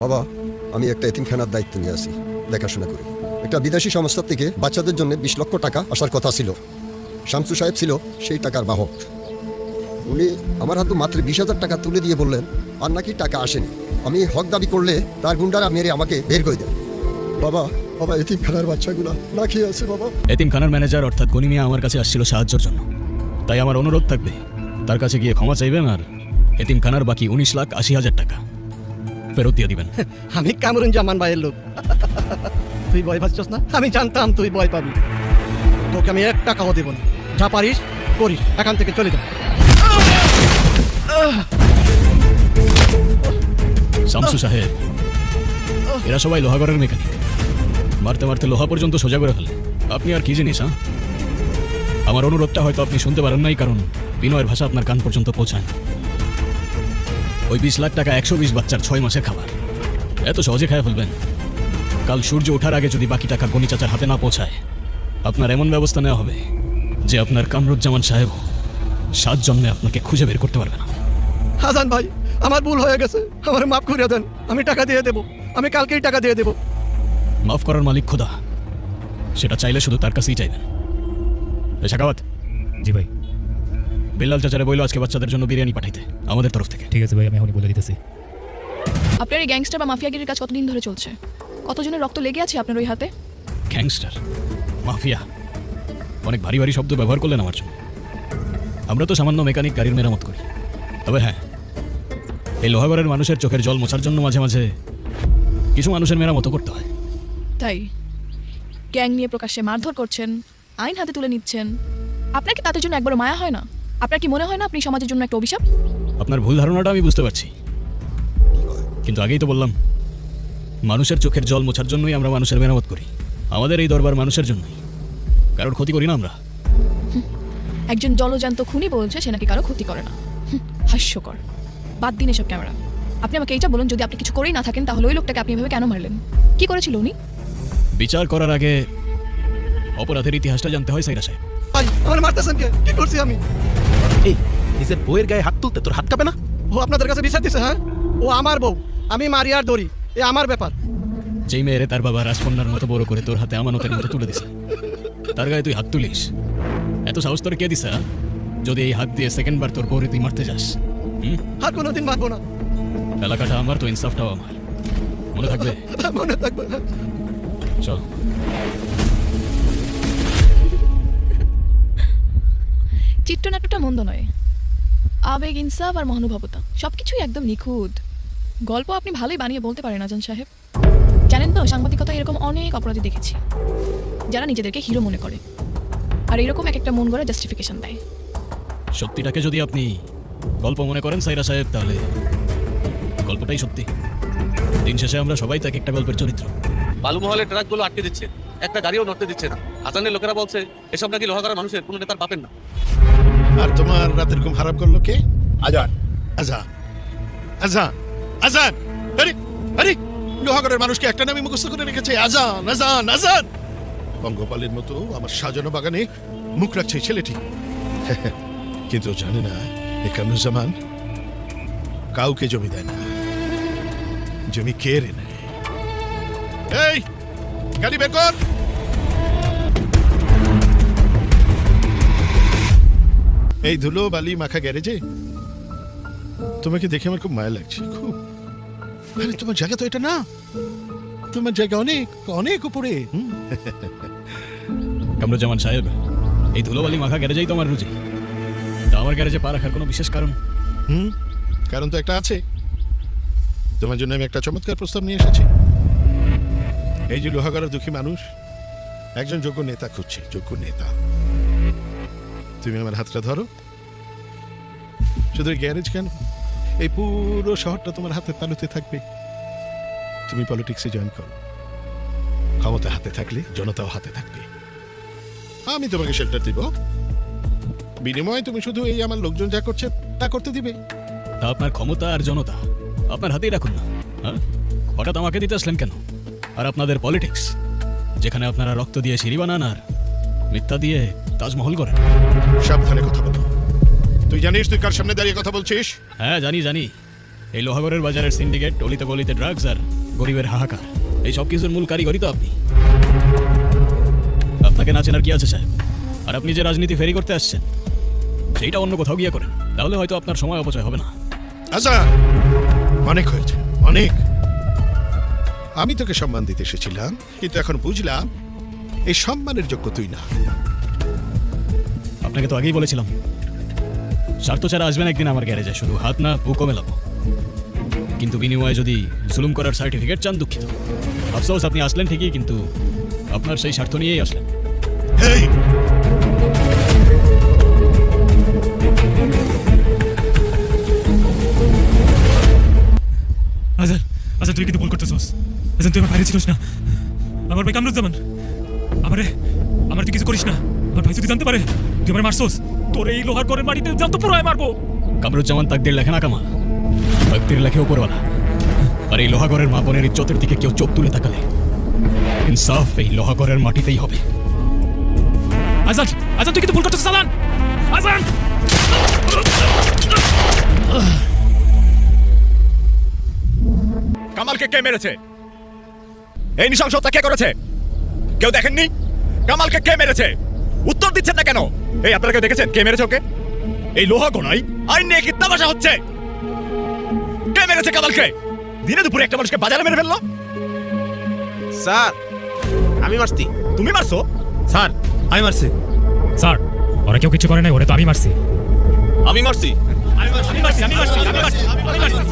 বাবা, আমি একটা এতিমখানার দায়িত্ব নিয়ে আসি, দেখাশোনা করি। একটা বিদেশি সংস্থা থেকে বাচ্চাদের জন্য 20 লক্ষ টাকা আসার কথা ছিল। শামসু সাহেব ছিল সেই টাকার বাহক। উনি আমার হাতে মাত্র 20,000 টাকা তুলে দিয়ে বললেন আর নাকি টাকা আসেনি। আমি হক দাবি করলে তার গুন্ডারা মেরে আমাকে বের করে দেন। বাবা বাবা, এতিমখানার বাচ্চাগুলা না খেয়ে আছে বাবা। এতিমখানার ম্যানেজার অর্থাৎ গনি মিয়া আমার কাছে আসছিল সাহায্যের জন্য। তাই আমার অনুরোধ থাকবে তার কাছে গিয়ে ক্ষমা চাইবেন আর এতিমখানার বাকি 19,80,000 টাকা ফেরত দিয়ে দিবেন। আমি কামরুজ্জামান ভাইয়ের লোক। তুই ভয় পাচ্ছিস না? আমি জানতাম তুই ভয় পাবি। তোকে আমি 1 টাকাও দেব না। যা পারিস করিস, এখান থেকে চলে যা। শামসু সাহেব, এরা সবাই লোহাগড়ের মেকানিক। মারতে মারতে লোহা পর্যন্ত সোজা করে ফেলে। আপনি আর কি জিনিস? আমার অনুরোধটা হয়তো আপনি শুনতে পারেন নাই, কারণ বিনয়ের ভাষা আপনার কান পর্যন্ত পৌঁছায় না। ওই 20 লাখ টাকা 120 বাচ্চার 6 মাসের খাবার এত সহজে খায় ফেলবেন? কাল সূর্য ওঠার আগে যদি বাকি টাকা গনি চাচার হাতে না পৌঁছায়, আপনার এমন ব্যবস্থা নেওয়া হবে যে আপনার কামরুজ্জামান সাহেব 7 জন্মে আপনাকে খুঁজে বের করতে পারবে না। হাসান ভাই, আমার ভুল হয়ে গেছে, আমার মাফ করে দেন। আমি টাকা দিয়ে দেব, আমি কালকেই টাকা দিয়ে দেব। মাফ করার মালিক খোদা, সেটা চাইলে শুধু তার কাছেই চাইবেন। শাকাওয়াত, জি ভাই। বিল্লাল চাচারে বইল আজকে বাচ্চাদের জন্য বিরিয়ানি পাঠাইতে আমাদের তরফ থেকে। ঠিক আছে ভাই, আমি এখনই বলে দিতেছি। আপনার এই গ্যাংস্টার বা মাফিয়াগিরির কাজ কতদিন ধরে চলছে? কতজনের রক্ত লেগে আছে আপনার ওই হাতে? গ্যাংস্টার, মাফিয়া, অনেক ভারী ভারী শব্দ ব্যবহার করলেন আমার জন্য। আমরা তো সামান্য মেকানিক, গাড়ির মেরামত করি। তবে হ্যাঁ, এই লোহাগড়ের মানুষের চোখের জল মোছার জন্য মাঝে মাঝে কিছু মানুষের মেরামতো করতে হয়। তাই গ্যাং নিয়ে প্রকাশ্যে মারধর করছেন, আইন হাতে তুলে নিচ্ছেন। আপনার কি তাদের জন্য একবারও মায়া হয় না? আপনার কি মনে হয় না আপনি সমাজের জন্য একটা অভিশাপ? আপনার ভুল ধারণাটা আমি বুঝতে পারছি, কিন্তু আগেই তো বললাম মানুষের চোখের জল মোছার জন্যই আমরা মানুষের মেরামত করি। আমাদের এই দরবার মানুষের জন্যই, কারোর ক্ষতি করি না আমরা। একজন জলজান্ত খুনি বলছে সে নাকি কারো ক্ষতি করে না। হাস্যকর। বাদ দিন এসব ক্যামেরা। আপনি আমাকে এইটা বলুন, যদি আপনি কিছু করেই না থাকেন তাহলে ওই লোকটাকে আপনি এভাবে কেন মারলেন? কি করেছিল উনি? বিচার করার আগে অপরাধের ইতিহাসটা জানতে হয় সাইরা সাহেব। ভাই, আমার মারতেছেন কে? কি করছি আমি? এই নিজের বউয়ের গায়ে হাত তুলতে তোর হাত কাঁপে না? ও আপনাদের কাছে বিচার দিছে? হ্যাঁ, ও আমার বউ, আমি মারি আর ধরি, এ আমার ব্যাপার। যেই মেয়েরে তার বাবা রাজকন্যার মতো বড় করে তোর হাতে আমানতের মতো তুলে দিছে, তার গায়ে তুই হাত তুলিস? এত সাহস তোর কে দিছে? যদি এই হাত দিয়ে সেকেন্ডবার তোর বউরে তুই মারতে যাস, আর কোনোদিন মারবো না। এলাকাটা আমার তো ইনসাফটাও আমার। মনে থাকবে? মনে থাকবে। চল। চিত্রনাট্যটা মন্দ নয়। আবেগ, ইনসাফ আর মহানুভবতা সবকিছুই একদম নিখুঁত। গল্প আপনি ভালোই বানিয়ে বলতে পারেন আজান সাহেব। জানেন তো, সাংবাদিকতা এরকম অনেক অপরাধী দেখেছি যারা নিজেদেরকে হিরো মনে করে, আর এরকম এক একটা মন গড়া জাস্টিফিকেশন দেয়। সত্যিটাকে যদি আপনি গল্প মনে করেন সাইরা সাহেব, তাহলে গল্পটাই সত্যি। দিন শেষে আমরা সবাই তাকে একটা গল্পের চরিত্র। বালুমহলের ট্রাকগুলো আটকে দিচ্ছে, একটা গাড়িও নড়তে দিচ্ছে না। হাসানের লোকেরা বলছে এসব নাকি লোহাগড়া মানুষের, কোনো নেতার বাপের না। আর তোমার রাতের ঘুম হারাম করলো কে? আজান আজান আজান আজান। আরে আরে, লোহাগড়ের মানুষকে একটা নামই মুখস্থ করে রেখেছে, আজান আজান আজান। পঙ্গপালের মতো আমার সাজানো বাগানে মুখ রাখছে এই ছেলেটি। কিন্তু জানে না এ কামরুজ্জামান কাউকে জমি দেয় না, জমি কেড়ে নেয়। এই গাড়ি বের কর। এই ধুলো বালি মাখা গ্যারেজে তোমাকে দেখে আমার খুব মায়া লাগছে, খুব। আরে তোমার জায়গা তো এটা না, তোমার জায়গা অনেক অনেক উপরে। কামরুজ্জামান সাহেব, এই ধুলোবালি মাখা গ্যারেজেই তো আমার রুচি। তা আমার গ্যারেজে পা রাখার কোনো বিশেষ কারণ? কারণ তো একটা আছে। তোমার জন্য আমি একটা চমৎকার প্রস্তাব নিয়ে এসেছি। এই যে লোহাগড়ার দুঃখী মানুষ একজন যোগ্য নেতা খুঁজছে, যোগ্য নেতা। তুমি আমার হাতটা ধরো। শুধু গ্যারেজ কেন, এই পুরো শহরটা তোমার হাতের তালুতে থাকবে। তুমি পলিটিক্সে জয়েন করো। ক্ষমতা হাতে থাকলে জনতাও হাতে থাকবে। আমি তোমাকে শেল্টার দিব, বিনিময়ে তুমি শুধু এই আমার লোকজন যা করছে তা করতে দিবে। তা আপনার ক্ষমতা আর জনতা আপনার হাতেই রাখুন না। হঠাৎ আমাকে দিতে আসলেন কেন? আর আপনাদের পলিটিক্স, যেখানে আপনারা রক্ত দিয়ে সিঁড়ি বানান আর মিথ্যা দিয়ে তাজমহল করেন। সাবধানে কথা বলো। তুই জানিস তুই কার সামনে দাঁড়িয়ে কথা বলছিস? হ্যাঁ জানি জানি, এই লোহাগড়ের বাজারের সিন্ডিকেট, অলিতে গলিতে ড্রাগস আর গরিবের হাহাকার, এই সব কিছুর মূল কারিগরই তো আপনি। আপনাকে না চেনার কি আছে সাহেব? আর আপনি যে রাজনীতি ফেরি করতে আসছেন সেইটা অন্য কোথাও গিয়ে করেন, তাহলে হয়তো আপনার সময় অপচয় হবে না। আচ্ছা, অনেক হয়েছে, অনেক। আমি তোকে সম্মান দিতে এসেছিলাম, কিন্তু এখন বুঝলাম এই সম্মানের যোগ্য তুই না। আপনাকে তো আগেই বলেছিলাম স্বার্থ ছাড়া আসবেন একদিন আমার গ্যারেজে, শুধু হাত না বুকও মেলাবো। কিন্তু বিনিময়ে যদি জুলুম করার সার্টিফিকেট চান, দুঃখিত। আফসোস, আপনি আসলেন ঠিকই, কিন্তু আপনার সেই স্বার্থ নিয়েই আসলেন। এই, আজান, আজান তুই কিন্তু ভুল করতেছস। আজান তুই আমার বাইরে ছিলিস না। আমার ভাই কামরুজ্জামান, আমার তুই কিছু করিস না। আমার ভাই যদি জানতে পারে তুই আমার মারছস, তোর এই লোহার ঘরের মাটিতে জান তো পুরাই মারবো। কামরুজ্জামান তাকদির লেখে না কামা, তাকদির লেখে উপরওয়ালা। আর এই লোহাগড়ের মা বোনের ইজ্জতের দিকে কেউ চোখ তুলে তাকালে ইনসাফ এই লোহাগড়ের মাটিতেই হবে। আজান, আজান তুই কিন্তু ভুল করতেছস। আজান, আজান কামালকে কে মেরেছে? এই নৃশংসতা কে করেছে? কেউ দেখেননি? কামালকে কে মেরেছে? উত্তর দিচ্ছেন না কেন? এই আপনারা কেউ দেখেছেন কে মেরেছে ওকে? এই লোহা গোনাই আইন নিয়ে কি তামাশা হচ্ছে? কে মেরেছে কামালকে? দিনে দুপুরে একটা মানুষকে বাজারে মেরে ফেললো। স্যার, আমি মারছি। তুমি মারছো? স্যার, আমি মারছি। স্যার, ওরা কেউ কিছু করে নাই, ওরে তো আমি মারছি। আমি মারছি। আমি মারছি, আমি মারছি, আমি মারছি, আমি মারছি।